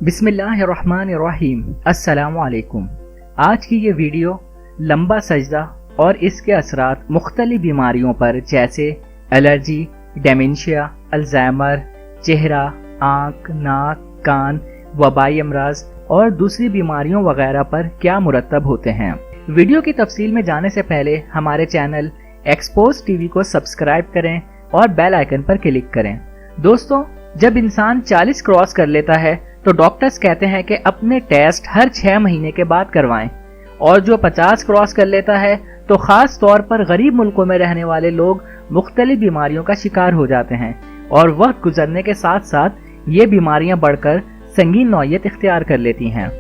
बिस्मिल्लाहिर्रहमानिर्रहीम। अस्सलाम वालेकुम। आज की ये वीडियो लंबा सजदा और इसके असरात मुख्तलिफ बीमारियों पर जैसे एलर्जी, डेमेंशिया, अल्जाइमर, चेहरा, आँख, नाक, कान, वबाई अमराज और दूसरी बीमारियों वगैरह पर क्या मुरतब होते हैं। वीडियो की तफसील में जाने से पहले हमारे चैनल एक्सपोज टीवी को सब्सक्राइब करें और बेल आइकन पर क्लिक करें। दोस्तों, जब इंसान 40 क्रॉस कर लेता है तो डॉक्टर्स कहते हैं कि अपने टेस्ट हर 6 महीने के बाद करवाएं, और जो 50 क्रॉस कर लेता है तो खास तौर पर गरीब मुल्कों में रहने वाले लोग मुख्तलिफ बीमारियों का शिकार हो जाते हैं और वक्त गुजरने के साथ साथ ये बीमारियां बढ़कर संगीन नौयत इख्तियार कर लेती हैं।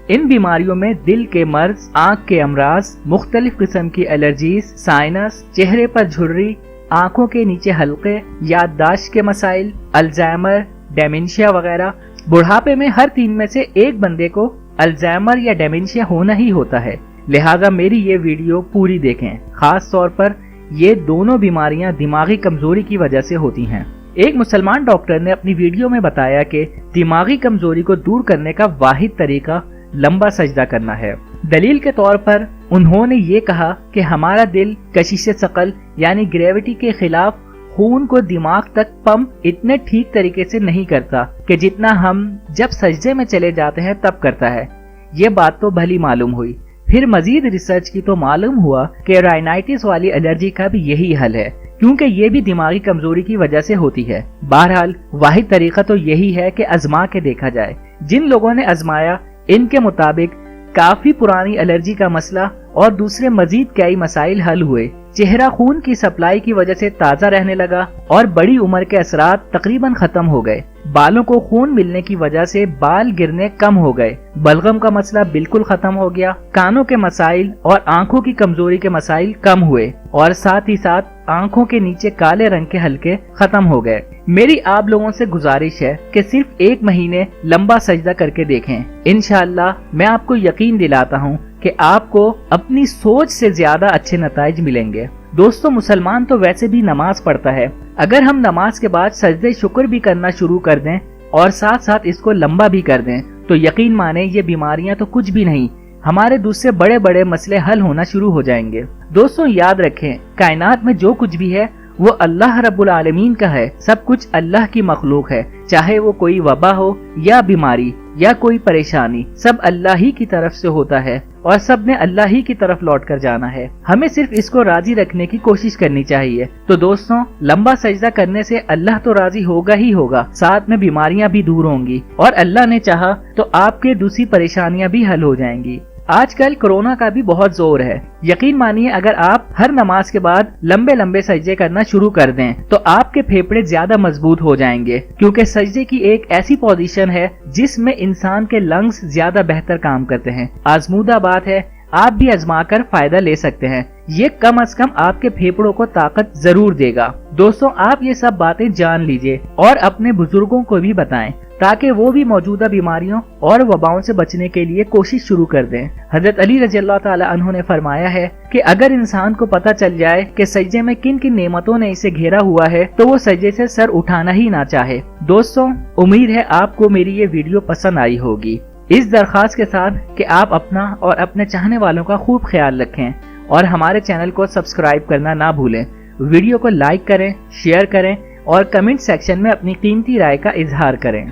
इन बीमारियों में दिल के मर्ज, आँख के अमराज, मुख्तलिफ किस्म की एलर्जीज, साइनस, चेहरे पर झुर्री, आँखों के नीचे हल्के, याददाश्त के मसाइल, अल्जाइमर, डेमेंशिया वगैरह। बुढ़ापे में हर 3 में से एक बंदे को अल्जाइमर या डेमेंशिया होना ही होता है। लिहाजा मेरी ये वीडियो पूरी देखें। खास तौर पर ये दोनों बीमारियां दिमागी कमजोरी की वजह से होती हैं। एक मुसलमान डॉक्टर ने अपनी वीडियो में बताया कि दिमागी कमजोरी को दूर करने का वाहिद तरीका लंबा सजदा करना है। दलील के तौर पर उन्होंने ये कहा कि हमारा दिल कशिश सकल यानी ग्रेविटी के खिलाफ खून को दिमाग तक पंप इतने ठीक तरीके से नहीं करता कि जितना हम जब सजदे में चले जाते हैं तब करता है। ये बात तो भली मालूम हुई। फिर मजीद रिसर्च की तो मालूम हुआ कि राइनाइटिस वाली एलर्जी का भी यही हल है, क्योंकि ये भी दिमागी कमजोरी की वजह से होती है। बहरहाल वाहिद तरीका तो यही है कि आजमा के देखा जाए। जिन लोगों ने आजमाया इनके मुताबिक काफी पुरानी एलर्जी का मसला और दूसरे मजीद कई मसाइल हल हुए। चेहरा खून की सप्लाई की वजह से ताजा रहने लगा और बड़ी उम्र के असरात तकरीबन खत्म हो गए। बालों को खून मिलने की वजह से बाल गिरने कम हो गए। बलगम का मसला बिल्कुल खत्म हो गया। कानों के मसाइल और आंखों की कमजोरी के मसाइल कम हुए और साथ ही साथ आंखों के नीचे काले रंग के हल्के खत्म हो गए। मेरी आप लोगों से गुजारिश है कि सिर्फ 1 महीने लंबा सजदा करके देखें। इंशाअल्लाह मैं आपको यकीन दिलाता हूँ कि आपको अपनी सोच से ज्यादा अच्छे नताइज मिलेंगे। दोस्तों, मुसलमान तो वैसे भी नमाज पढ़ता है। अगर हम नमाज के बाद सजदे शुक्र भी करना शुरू कर दें और साथ साथ इसको लंबा भी कर दें तो यकीन माने ये बीमारियां तो कुछ भी नहीं, हमारे दूसरे बड़े बड़े मसले हल होना शुरू हो जाएंगे। दोस्तों, याद रखें, कायनात में जो कुछ भी है वो अल्लाह रब्बुल आलमीन का है। सब कुछ अल्लाह की मखलूक है, चाहे वो कोई वबा हो या बीमारी या कोई परेशानी, सब अल्लाह ही की तरफ से होता है और सब ने अल्लाह ही की तरफ लौट कर जाना है। हमें सिर्फ इसको राजी रखने की कोशिश करनी चाहिए। तो दोस्तों, लंबा सजदा करने से अल्लाह तो राजी होगा ही होगा, साथ में बीमारियां भी दूर होंगी और अल्लाह ने चाहा तो आपके दूसरी परेशानियां भी हल हो जाएंगी। आजकल कोरोना का भी बहुत जोर है। यकीन मानिए, अगर आप हर नमाज के बाद लंबे लंबे सजदे करना शुरू कर दें तो आपके फेफड़े ज्यादा मजबूत हो जाएंगे, क्योंकि सजदे की एक ऐसी पोजीशन है जिसमें इंसान के लंग्स ज्यादा बेहतर काम करते हैं। आजमूदा बात है, आप भी आजमा कर फायदा ले सकते हैं। ये कम से कम आपके फेफड़ों को ताकत जरूर देगा। दोस्तों, आप ये सब बातें जान लीजिए और अपने बुजुर्गों को भी बताएं ताकि वो भी मौजूदा बीमारियों और वबाओं से बचने के लिए कोशिश शुरू कर दें। हजरत अली रज़ियल्लाहु ताला अन्हु ने फरमाया है कि अगर इंसान को पता चल जाए कि सजदे में किन किन नेमतों ने इसे घेरा हुआ है तो वो सजदे से सर उठाना ही ना चाहे। दोस्तों, उम्मीद है आपको मेरी ये वीडियो पसंद आई होगी। इस दरख्वास्त के साथ कि आप अपना और अपने चाहने वालों का खूब ख्याल रखें और हमारे चैनल को सब्सक्राइब करना ना भूलें। वीडियो को लाइक करें, शेयर करें और कमेंट सेक्शन में अपनी कीमती राय का इजहार करें।